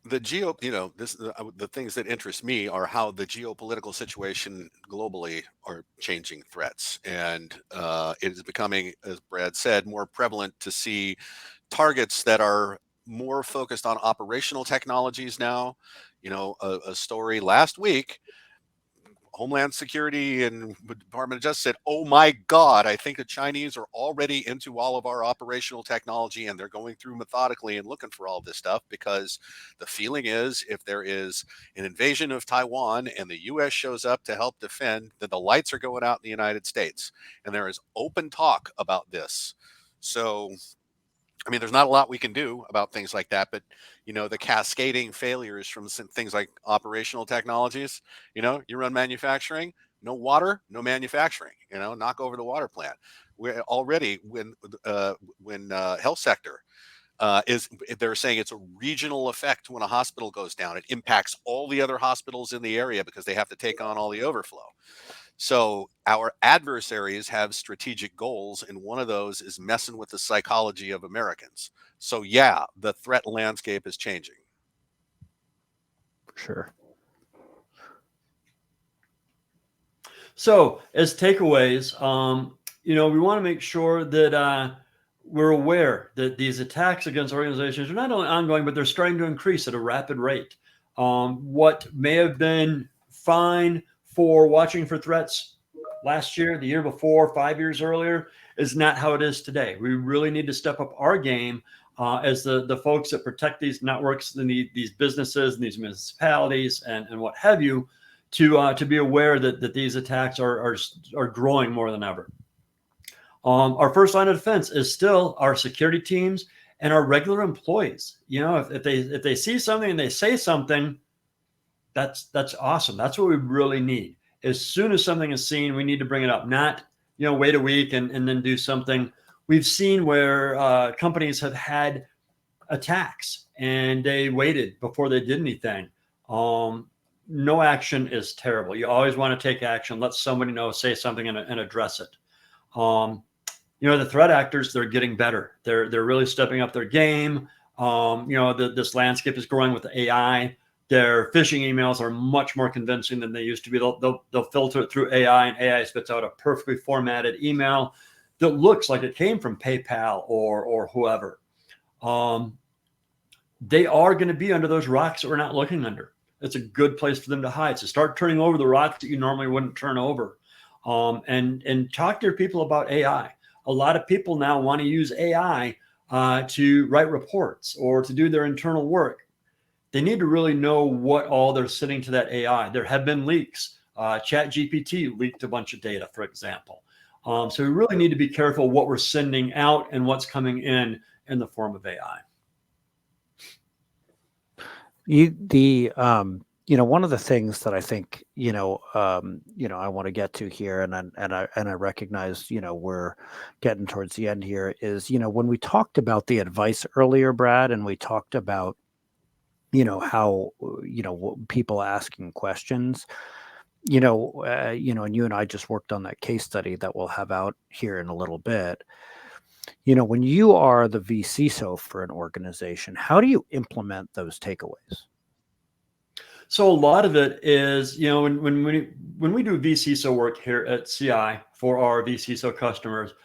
the things that interest me are how the geopolitical situation globally are changing threats, and it is becoming, as Brad said, more prevalent to see targets that are more focused on operational technologies now. A story last week, Homeland Security and Department of Justice said, "Oh my God, I think the Chinese are already into all of our operational technology, and they're going through methodically and looking for all this stuff because the feeling is if there is an invasion of Taiwan and the U.S. shows up to help defend, then the lights are going out in the United States." And there is open talk about this. So, there's not a lot we can do about things like that, but the cascading failures from things like operational technologies, you run manufacturing, no water, no manufacturing, knock over the water plant. We're already when health sector they're saying it's a regional effect. When a hospital goes down, it impacts all the other hospitals in the area because they have to take on all the overflow. So our adversaries have strategic goals, and one of those is messing with the psychology of Americans. So yeah, the threat landscape is changing. For sure. So as takeaways, we want to make sure that we're aware that these attacks against organizations are not only ongoing, but they're starting to increase at a rapid rate. What may have been fine for watching for threats last year, the year before, 5 years earlier, is not how it is today. We really need to step up our game as the folks that protect these networks and these businesses and these municipalities and what have you, to be aware that these attacks are growing more than ever. Our first line of defense is still our security teams and our regular employees. If they see something and they say something, that's awesome. That's what we really need. As soon as something is seen, we need to bring it up, not wait a week and then do something. We've seen where companies have had attacks and they waited before they did anything. No action is terrible. You always want to take action. Let somebody know, say something and address it. The threat actors, they're getting better. They're really stepping up their game. This landscape is growing with AI. Their phishing emails are much more convincing than they used to be. They'll filter it through AI, and AI spits out a perfectly formatted email that looks like it came from PayPal or whoever. They are going to be under those rocks that we're not looking under. It's a good place for them to hide. So start turning over the rocks that you normally wouldn't turn over, and talk to your people about AI. A lot of people now want to use AI to write reports or to do their internal work. They need to really know what all they're sending to that AI. There have been leaks ChatGPT leaked a bunch of data, for example. So we really need to be careful what we're sending out and what's coming in the form of AI. One of the things that I think I want to get to here, and I recognize we're getting towards the end here, is when we talked about the advice earlier, Brad, and we talked about how people asking questions, and you and I just worked on that case study that we'll have out here in a little bit. When you are the VCSO for an organization, how do you implement those takeaways? So a lot of it is, when we do VCSO work here at CI for our VCSO customers,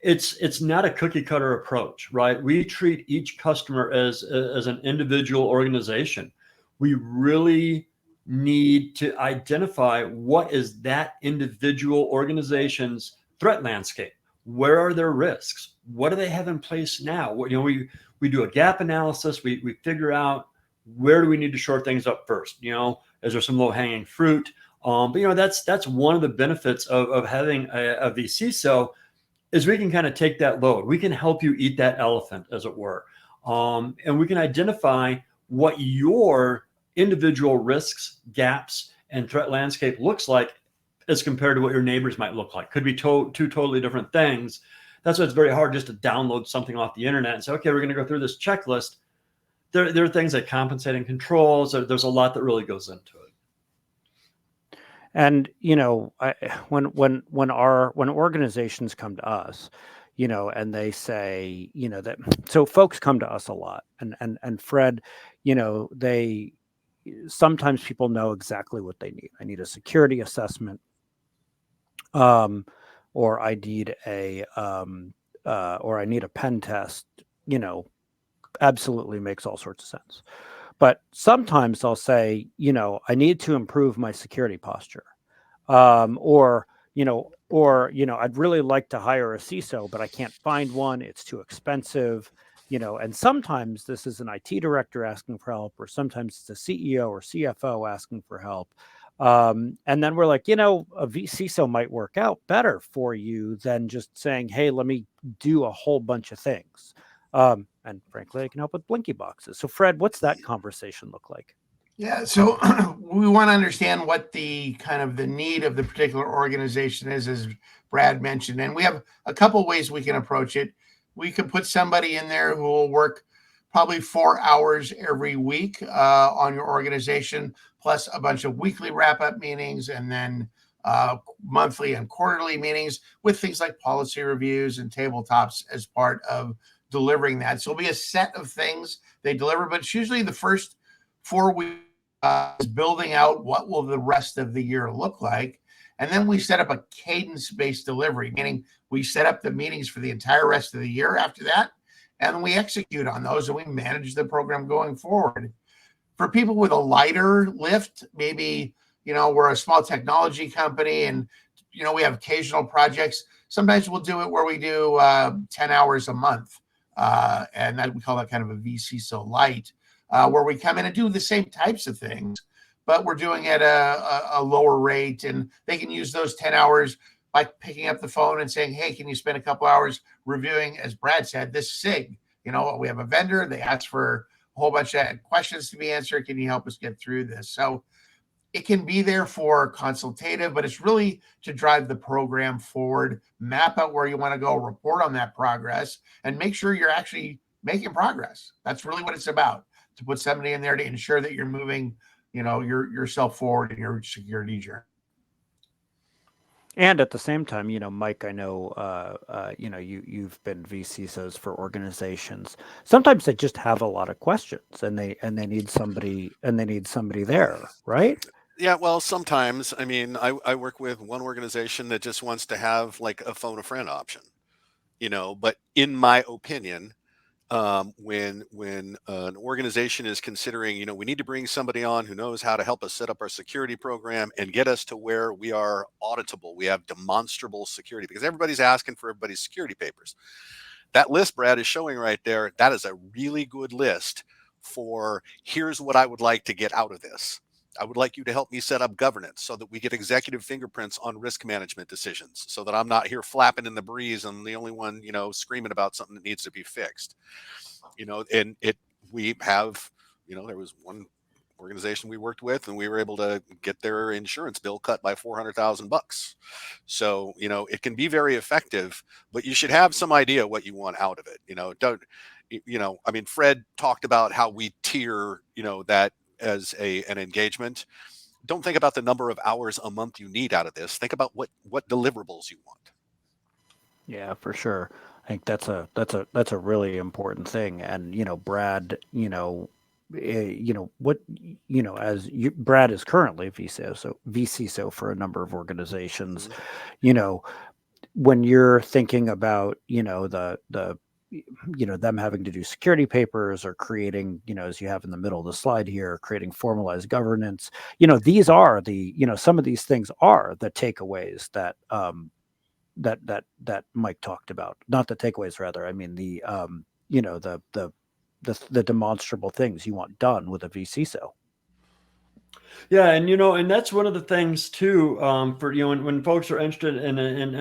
it's not a cookie cutter approach, right? We treat each customer as an individual organization. We really need to identify what is that individual organization's threat landscape. Where are their risks? What do they have in place now? We do a gap analysis. We figure out where do we need to shore things up first. Is there some low hanging fruit? But that's one of the benefits of having a VCSO, is we can kind of take that load. We can help you eat that elephant, as it were. And we can identify what your individual risks, gaps, and threat landscape looks like as compared to what your neighbors might look like. Could be two totally different things. That's why it's very hard just to download something off the internet and say, okay, we're going to go through this checklist. There are things like compensating controls. There's a lot that really goes into it. And when organizations come to us, and they say, that, so folks come to us a lot, and Fred, they sometimes people know exactly what they need. I need a security assessment, or I need or I need a pen test. Absolutely makes all sorts of sense. But sometimes I'll say, I need to improve my security posture. Or I'd really like to hire a CISO, but I can't find one. It's too expensive. And sometimes this is an IT director asking for help, or sometimes it's a CEO or CFO asking for help. And then we're like, a VCISO might work out better for you than just saying, hey, let me do a whole bunch of things. And frankly, I can help with Blinky Boxes. So Fred, what's that conversation look like? Yeah, so we want to understand what the kind of the need of the particular organization is, as Brad mentioned. And we have a couple ways we can approach it. We can put somebody in there who will work probably 4 hours every week on your organization, plus a bunch of weekly wrap-up meetings, and then monthly and quarterly meetings with things like policy reviews and tabletops as part of delivering that. So it'll be a set of things they deliver, but it's usually the first 4 weeks is building out what will the rest of the year look like. And then we set up a cadence-based delivery, meaning we set up the meetings for the entire rest of the year after that, and we execute on those, and we manage the program going forward. For people with a lighter lift, maybe, we're a small technology company and, we have occasional projects. Sometimes we'll do it where we do 10 hours a month. And that we call that kind of a VCSO light, where we come in and do the same types of things, but we're doing it at a lower rate, and they can use those 10 hours by picking up the phone and saying, hey, can you spend a couple hours reviewing, as Brad said, this SIG? We have a vendor. They ask for a whole bunch of questions to be answered. Can you help us get through this? So it can be there for consultative, but it's really to drive the program forward, map out where you want to go, report on that progress, and make sure you're actually making progress. That's really what it's about, to put somebody in there to ensure that you're moving, yourself forward in your security journey. And at the same time, Mike, I know, you've been VCSOs for organizations. Sometimes they just have a lot of questions, and they need somebody there, right? Yeah, well, sometimes, I work with one organization that just wants to have like a phone a friend option, but in my opinion, when an organization is considering, we need to bring somebody on who knows how to help us set up our security program and get us to where we are auditable, we have demonstrable security, because everybody's asking for everybody's security papers. That list Brad is showing right there, that is a really good list for here's what I would like to get out of this. I would like you to help me set up governance so that we get executive fingerprints on risk management decisions, so that I'm not here flapping in the breeze and the only one, screaming about something that needs to be fixed. And we have, there was one organization we worked with, and we were able to get their insurance bill cut by $400,000. So, it can be very effective, but you should have some idea what you want out of it. Fred talked about how we tier, that as an engagement. Don't think about the number of hours a month you need out of this. Think about what deliverables you want. Yeah, for sure. I think that's a really important thing. And Brad, Brad is currently VCSO for a number of organizations. When you're thinking about them having to do security papers or creating, as you have in the middle of the slide here, creating formalized governance, these are some of these things are the takeaways that that Mike talked about. Not the takeaways, rather. I mean the demonstrable things you want done with a VCSO. Yeah, and that's one of the things too. For when folks are interested in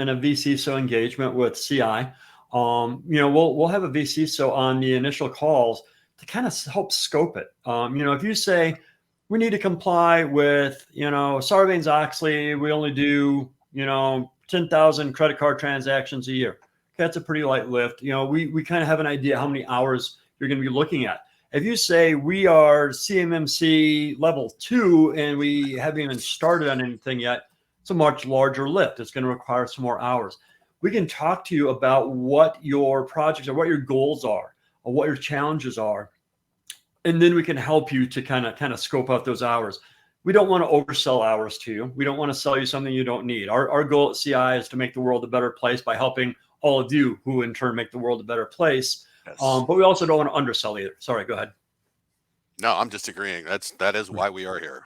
a VCSO engagement with CI, we'll have a VCSO on the initial calls to kind of help scope it. If you say we need to comply with Sarbanes-Oxley, we only do 10,000 credit card transactions a year. That's a pretty light lift. We kind of have an idea how many hours you're going to be looking at. If you say we are CMMC level 2 and we haven't even started on anything yet, it's a much larger lift. It's going to require some more hours. We can talk to you about what your projects are, what your goals are, or what your challenges are. And then we can help you to kind of scope out those hours. We don't want to oversell hours to you. We don't want to sell you something you don't need. Our goal at CI is to make the world a better place by helping all of you, who in turn make the world a better place. Yes. But we also don't want to undersell either. Sorry, go ahead. No, I'm just agreeing. That is why we are here.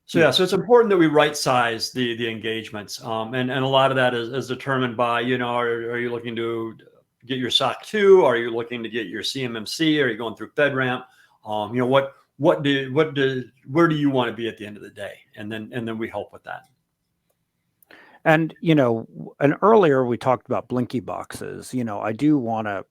So it's important that we right size the engagements, and a lot of that is determined by are you looking to get your SOC 2? Are you looking to get your CMMC? Are you going through FedRAMP? Where do you want to be at the end of the day? And then we help with that. And and earlier we talked about Blinky Boxes. I do want to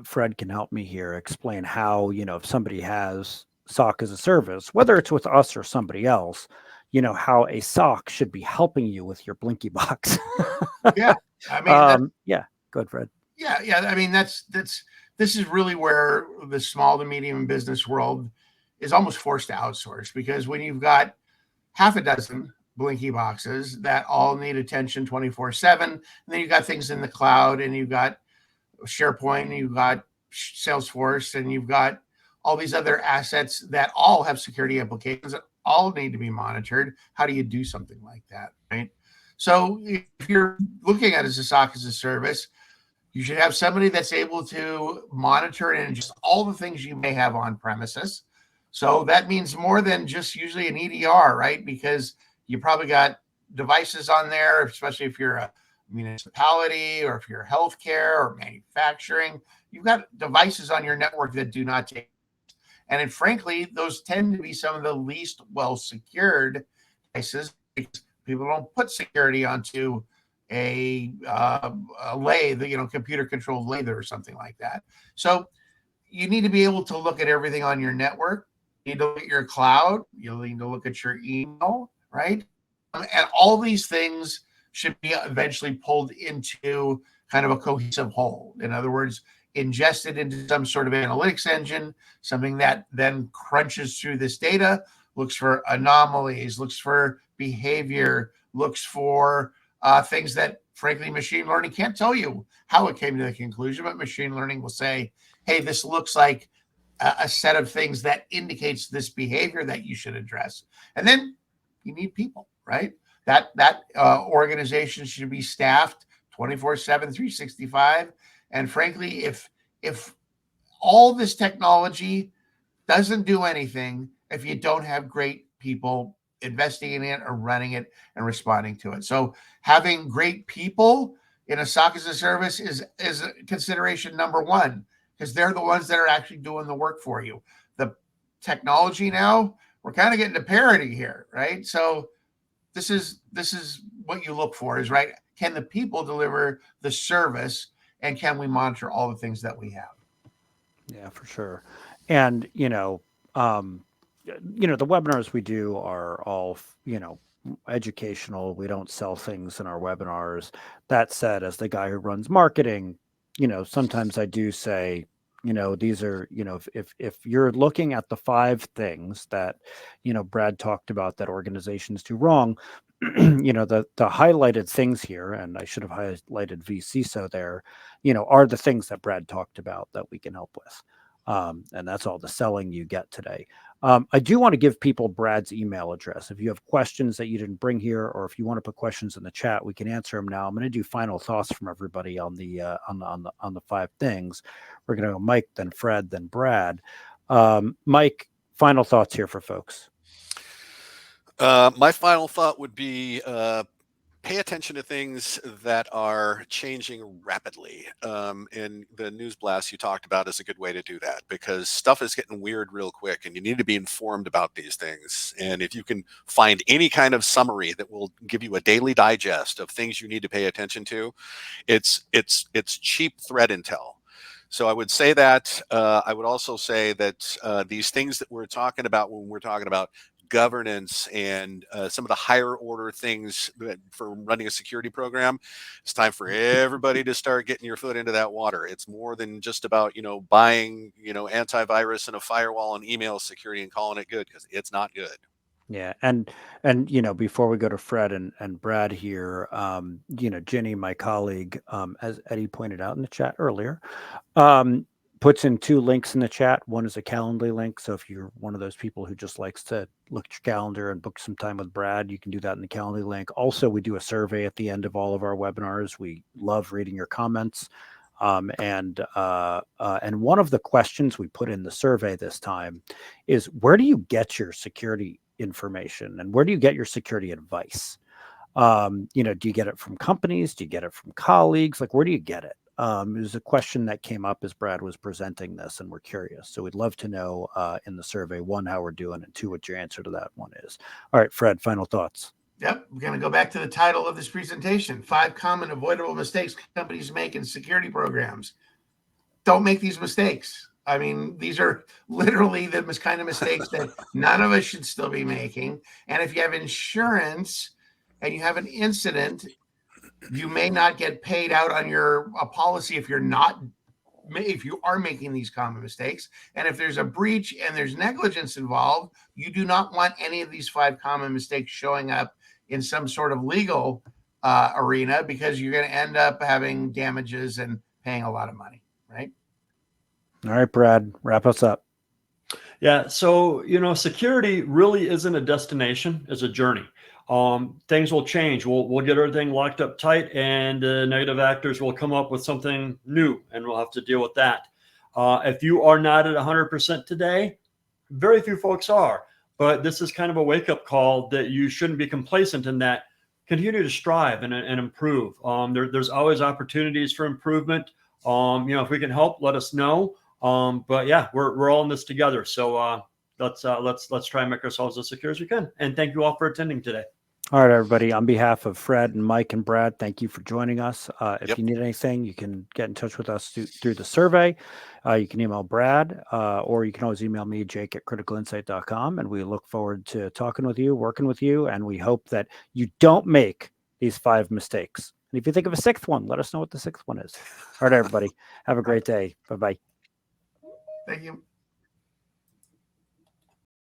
Fred can help me here explain how if somebody has SOC as a service, whether it's with us or somebody else, how a SOC should be helping you with your Blinky Box. Yeah, I mean, yeah, go ahead, Fred. Yeah. I mean, this is really where the small to medium business world is almost forced to outsource, because when you've got half a dozen Blinky Boxes that all need attention 24/7, and then you've got things in the cloud, and you've got SharePoint, and you've got Salesforce, and you've got all these other assets that all have security implications that all need to be monitored. How do you do something like that, right? So if you're looking at it as a SOC as a service, you should have somebody that's able to monitor and just all the things you may have on premises. So that means more than just usually an EDR, right? Because you probably got devices on there, especially if you're a municipality or if you're healthcare or manufacturing. You've got devices on your network that do not take. And frankly, those tend to be some of the least well secured devices, because people don't put security onto a lathe, computer controlled lathe or something like that. So you need to be able to look at everything on your network. You need to look at your cloud. You need to look at your email, right? And all these things should be eventually pulled into kind of a cohesive whole. In other words, ingested into some sort of analytics engine, something that then crunches through this data, looks for anomalies, looks for behavior, looks for things that, frankly, machine learning can't tell you how it came to the conclusion, but machine learning will say, hey, this looks like a set of things that indicates this behavior that you should address. And then you need people, right? That organization should be staffed 24/7, 365. And frankly, if all this technology doesn't do anything if you don't have great people investigating it or running it and responding to it. So having great people in a SOC as a service is consideration number one, because they're the ones that are actually doing the work for you. technology now, we're kind of getting to parity here, right? So this is what you look for is, right, can the people deliver the service, and can we monitor all the things that we have? Yeah, for sure. And the webinars we do are all educational. We don't sell things in our webinars. That said, as the guy who runs marketing, sometimes I do say, these are, if you're looking at the 5 things that Brad talked about that organizations do wrong, the highlighted things here, and I should have highlighted vCISO there, are the things that Brad talked about that we can help with. And that's all the selling you get today. I do want to give people Brad's email address. If you have questions that you didn't bring here, or if you want to put questions in the chat, we can answer them now. I'm going to do final thoughts from everybody on the 5 things. We're going to go Mike, then Fred, then Brad. Mike, final thoughts here for folks. My final thought would be pay attention to things that are changing rapidly. And the news blast you talked about is a good way to do that, because stuff is getting weird real quick and you need to be informed about these things. And if you can find any kind of summary that will give you a daily digest of things you need to pay attention to, it's cheap threat intel. So I would say that. I would also say that these things that we're talking about when we're talking about governance and some of the higher order things for running a security program, it's time for everybody to start getting your foot into that water. It's more than just about, buying, antivirus and a firewall and email security and calling it good, because it's not good. Yeah, and before we go to Fred and Brad here, Ginny, my colleague, as Eddie pointed out in the chat earlier, puts in 2 links in the chat. One is a Calendly link, so if you're one of those people who just likes to look at your calendar and book some time with Brad, you can do that in the Calendly link. Also, we do a survey at the end of all of our webinars. We love reading your comments. And one of the questions we put in the survey this time is, where do you get your security information, and where do you get your security advice? Do you get it from companies? Do you get it from colleagues? Like, where do you get it? It was a question that came up as Brad was presenting this, and we're curious. So we'd love to know in the survey, 1, how we're doing, and 2, what your answer to that one is. All right, Fred, final thoughts. Yep, we're going to go back to the title of this presentation: 5 common avoidable mistakes companies make in security programs. Don't make these mistakes. I mean, these are literally the kind of mistakes that none of us should still be making. And if you have insurance and you have an incident, you may not get paid out on your policy if you are making these common mistakes. And if there's a breach and there's negligence involved, you do not want any of these 5 common mistakes showing up in some sort of legal arena, because you're going to end up having damages and paying a lot of money, right? All right, Brad, wrap us up. Yeah. So, security really isn't a destination, it's a journey. Things will change. We'll get everything locked up tight, and negative actors will come up with something new, and we'll have to deal with that. If you are not at 100% today, very few folks are, but this is kind of a wake-up call that you shouldn't be complacent in that. Continue to strive and improve. There's always opportunities for improvement. If we can help, let us know. But yeah, we're all in this together. So let's try and make ourselves as secure as we can. And thank you all for attending today. All right, everybody. On behalf of Fred and Mike and Brad, thank you for joining us. If you need anything, you can get in touch with us through the survey. You can email Brad, or you can always email me, jake@criticalinsight.com. And we look forward to talking with you, working with you. And we hope that you don't make these 5 mistakes. And if you think of a 6th one, let us know what the 6th one is. All right, everybody. Have a great day. Bye-bye. Thank you.